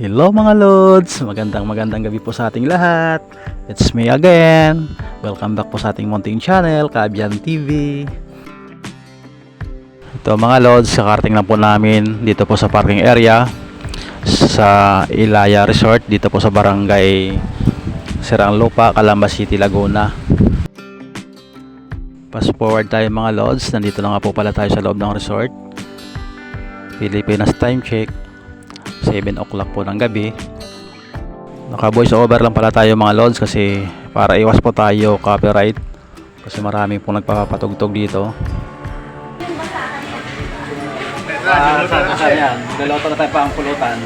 Hello mga Lods! Magandang gabi po sa ating lahat. It's me again. Welcome back po sa ating munting channel, Kaabyan TV. Ito mga Lods, kakarating lang po namin dito po sa parking area sa Ilaya Resort, dito po sa barangay Sirang Lupa, Calamba City, Laguna. Fast forward tayo mga Lods, nandito na nga po pala tayo sa loob ng resort. Pilipinas time check 7 o'clock po ng gabi. Naka voice over lang pala tayo mga Lods kasi para iwas po tayo copyright kasi marami pong nagpapatugtog dito. Saan yan? Galoto na tayo pa ang pulutan.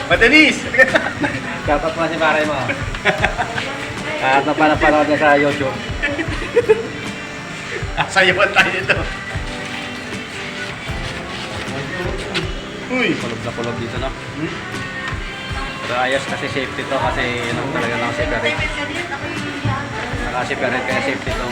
Matanis! Shoutout mo si pare mo. At napanood niya sa YouTube. Sayawan tayo dito. Uy! Kulog na kulog dito na. Pero ayos kasi safety to kasi talaga naka-separate. Naka-separate kaya safety to.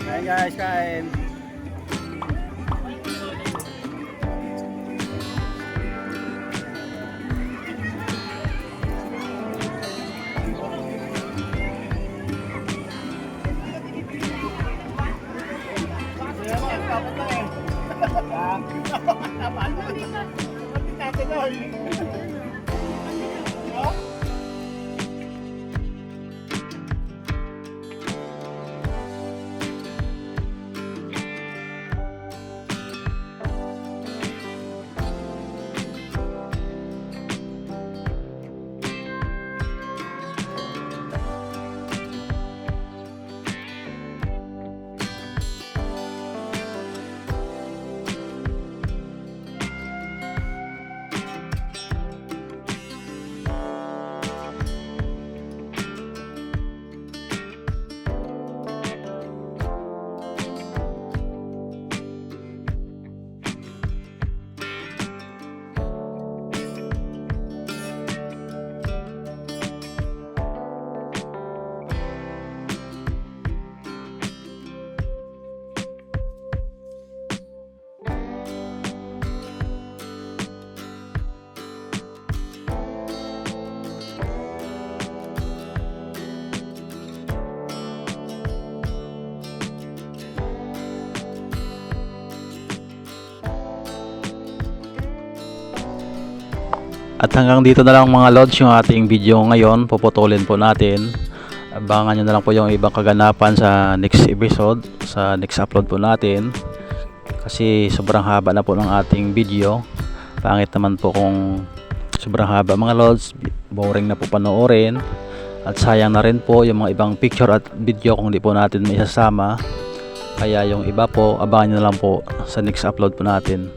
Kain guys, kain. At hanggang dito na lang mga Lods yung ating video ngayon. Puputulin po natin. Abangan nyo na lang po yung ibang kaganapan sa next episode, sa next upload po natin. Kasi sobrang haba na po ng ating video. Pangit naman po kung sobrang haba mga lods, boring na po panoorin. At sayang na rin po yung mga ibang picture at video kung di po natin may isasama. Kaya yung iba po, abangan nyo na lang po sa next upload po natin.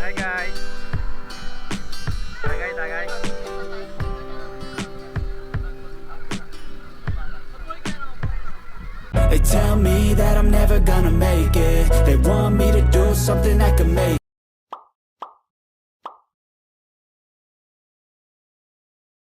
Hi guys. Tagay. They tell me that I'm never gonna make it. They want me to do something that could make